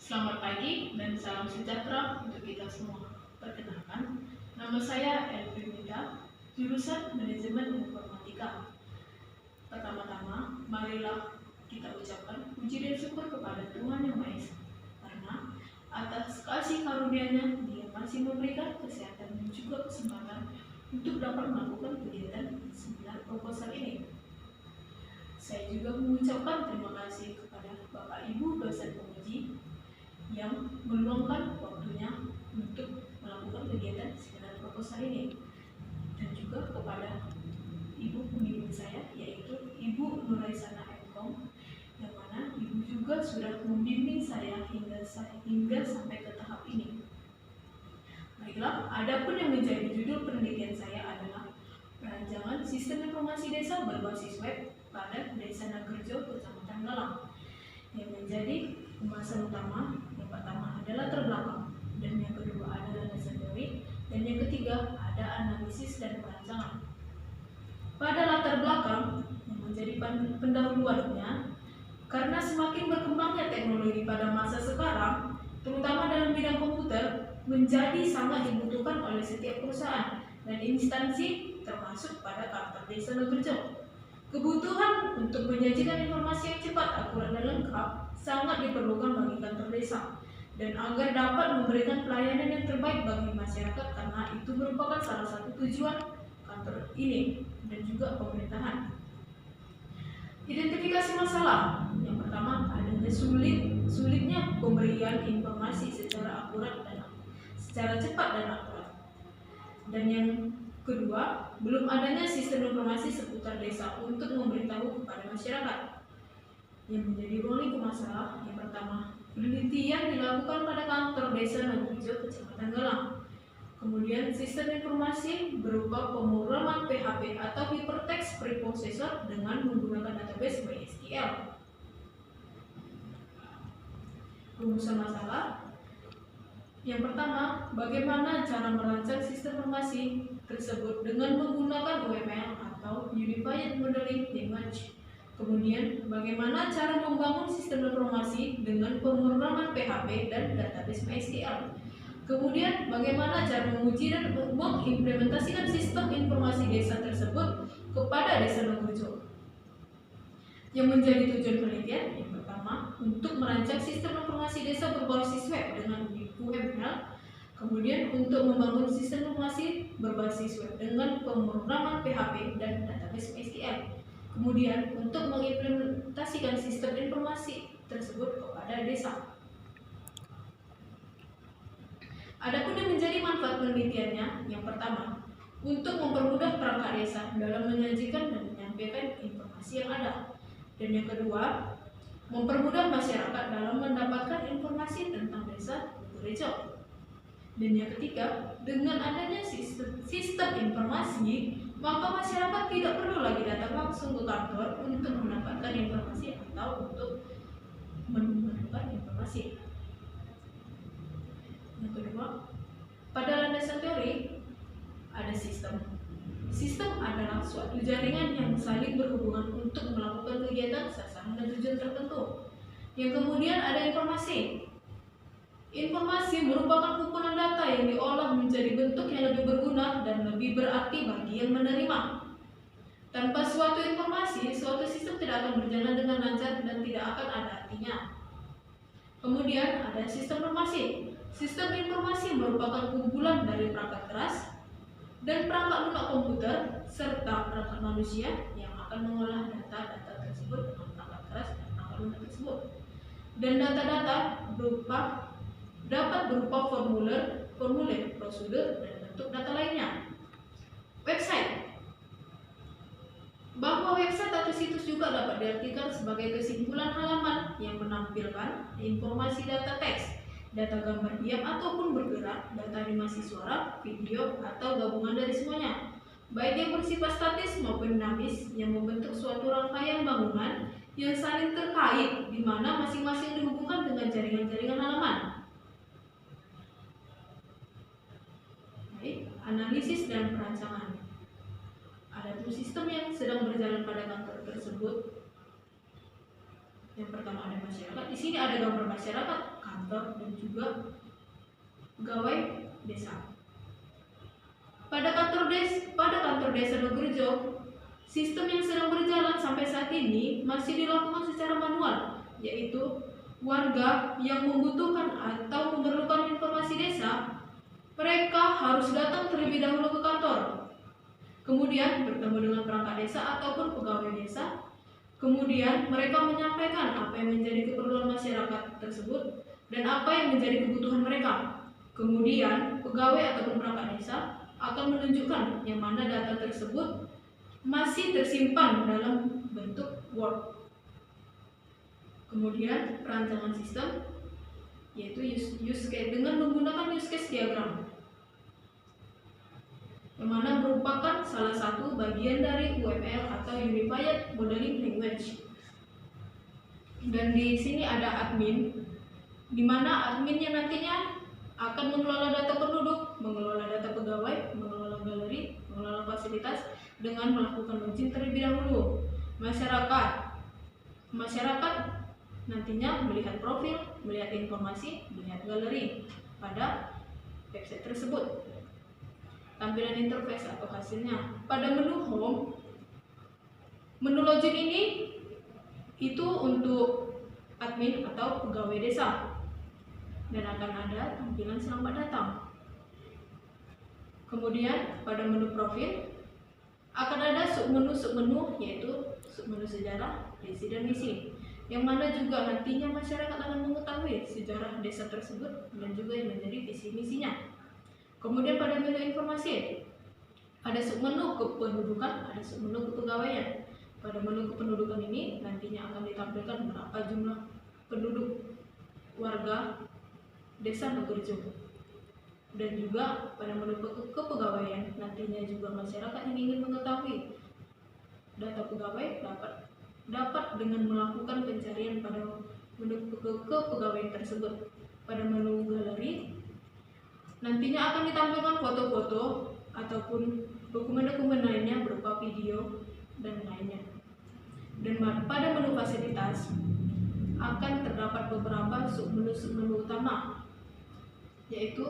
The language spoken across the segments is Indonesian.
Selamat pagi dan salam sejahtera untuk kita semua. Perkenalkan, nama saya Elvi Mida, jurusan Manajemen Informatika. Pertama-tama, marilah kita ucapkan puji dan syukur kepada Tuhan Yang Maha Esa, karena atas kasih karunia-Nya Dia masih memberikan kesehatan dan juga kesempatan untuk dapat melakukan kegiatan seminar proposal ini. Saya juga mengucapkan terima kasih kepada Bapak Ibu dosen penguji yang meluangkan waktunya untuk melakukan kegiatan seminar proposal ini, dan juga kepada ibu pembimbing saya, yaitu Ibu Nuraisana M.Com, yang mana ibu juga sudah membimbing saya hingga sampai ke tahap ini. Baiklah, adapun yang menjadi judul penelitian saya adalah Perancangan Sistem Informasi Desa berbasis web pada Desa Nagerjo, Kecamatan Galang, yang menjadi pembahasan utama. Yang pertama adalah latar belakang, dan yang kedua adalah dasar teori, dan yang ketiga ada analisis dan perancangan. Pada latar belakang yang menjadi pendahuluannya, karena semakin berkembangnya teknologi pada masa sekarang, terutama dalam bidang komputer, menjadi sangat dibutuhkan oleh setiap perusahaan dan instansi, termasuk pada kantor Desa Nagerjo. Kebutuhan untuk menyajikan informasi yang cepat, akurat, dan lengkap sangat diperlukan bagi kantor desa, dan agar dapat memberikan pelayanan yang terbaik bagi masyarakat, karena itu merupakan salah satu tujuan kantor ini dan juga pemerintahan. Identifikasi masalah. Yang pertama, adanya sulitnya pemberian informasi secara akurat dan secara cepat dan akurat. Dan yang kedua, belum adanya sistem informasi seputar desa untuk memberitahu kepada masyarakat. Yang menjadi ruang masalah, yang pertama, penelitian dilakukan pada kantor Desa Nagerjo, Kecamatan Galang. Kemudian sistem informasi berupa pemrograman PHP atau Hypertext Preprocessor dengan menggunakan database MySQL. Rumusan masalah. Yang pertama, bagaimana cara merancang sistem informasi tersebut dengan menggunakan UML atau Unified Modeling Language. Kemudian, bagaimana cara membangun sistem informasi dengan pemrograman PHP dan database MySQL. Kemudian, bagaimana cara menguji dan mengimplementasikan sistem informasi desa tersebut kepada Desa Nagerjo. Yang menjadi tujuan penelitian, yang pertama, untuk merancang sistem informasi desa berbasis web dengan UML. Kemudian, untuk membangun sistem informasi berbasis web dengan pemrograman PHP dan database MySQL. Kemudian, untuk mengimplementasikan sistem informasi tersebut kepada desa. Adapun yang menjadi manfaat penelitiannya, yang pertama, untuk mempermudah perangkat desa dalam menyajikan dan menyampaikan informasi yang ada. Dan yang kedua, mempermudah masyarakat dalam mendapatkan informasi tentang desa Nagerjo. Dan yang ketiga, dengan adanya sistem informasi, maka masyarakat tidak perlu lagi datang langsung ke kantor untuk mendapatkan informasi atau untuk menemukan informasi. Yang kedua, pada landasan teori ada sistem. Sistem adalah suatu jaringan yang saling berhubungan untuk melakukan kegiatan sasaran dan tujuan tertentu. Yang kemudian ada informasi. Informasi merupakan kumpulan data yang diolah menjadi bentuk yang lebih berguna dan lebih berarti bagi yang menerima. Tanpa suatu informasi, suatu sistem tidak akan berjalan dengan lancar dan tidak akan ada artinya. Kemudian ada sistem informasi. Sistem informasi merupakan kumpulan dari perangkat keras dan perangkat lunak komputer serta perangkat manusia yang akan mengolah data-data tersebut dengan perangkat keras dan perangkat lunak tersebut. Dan data-data dapat berupa formulir, prosedur, dan bentuk data lainnya. Website. Bahwa website atau situs juga dapat diartikan sebagai kesimpulan halaman yang menampilkan informasi data teks, data gambar diam ataupun bergerak, data animasi suara, video, atau gabungan dari semuanya, baik yang bersifat statis maupun dinamis, yang membentuk suatu rangkaian bangunan yang saling terkait, di mana masing-masing dihubungkan dengan jaringan-jaringan halaman. Baik, analisis dan perancangan. Adapun sistem yang sedang berjalan pada kantor tersebut Yang pertama ada masyarakat. Di sini ada gambar masyarakat, kantor, dan juga pegawai desa. Pada kantor desa Dogerjo, sistem yang sedang berjalan sampai saat ini masih dilakukan secara manual, yaitu warga yang membutuhkan atau memerlukan informasi desa, mereka harus datang terlebih dahulu ke kantor. Kemudian bertemu dengan perangkat desa ataupun pegawai desa. Kemudian mereka menyampaikan apa yang menjadi keperluan masyarakat tersebut dan apa yang menjadi kebutuhan mereka. Kemudian pegawai ataupun perangkat desa akan menunjukkan yang mana data tersebut masih tersimpan dalam bentuk Word. Kemudian perancangan sistem yaitu use case dengan menggunakan use case diagram, yang mana merupakan salah satu bagian dari UML atau Unified Modeling Language. Dan di sini ada admin, di mana adminnya nantinya akan mengelola data penduduk, mengelola data pegawai, mengelola galeri, mengelola fasilitas dengan melakukan login terlebih dahulu. Masyarakat nantinya melihat profil, melihat informasi, melihat galeri pada website tersebut. Tampilan interface atau hasilnya pada menu home, menu login ini itu untuk admin atau pegawai desa dan akan ada tampilan selamat datang. Kemudian pada menu profil akan ada submenu yaitu submenu sejarah, visi dan misi, yang mana juga nantinya masyarakat akan mengetahui sejarah desa tersebut dan juga yang menjadi visi misinya. Kemudian pada menu informasi ada submenu kependudukan, ada submenu kepegawaian. Pada menu kependudukan ini nantinya akan ditampilkan berapa jumlah penduduk warga desa Dogerjo. Dan juga pada menu kepegawaian nantinya juga masyarakat yang ingin mengetahui data pegawai dapat dengan melakukan pencarian pada menu kepegawaian tersebut. Pada menu galeri nantinya akan ditampilkan foto-foto ataupun dokumen-dokumen lainnya berupa video dan lainnya. Dan pada menu fasilitas akan terdapat beberapa submenu utama, yaitu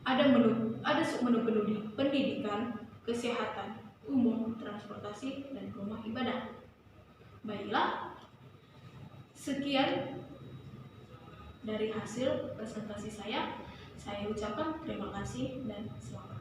ada submenu pendidikan, kesehatan, umum, transportasi, dan rumah ibadah. Baiklah, sekian dari hasil presentasi saya. Saya ucapkan terima kasih dan selamat.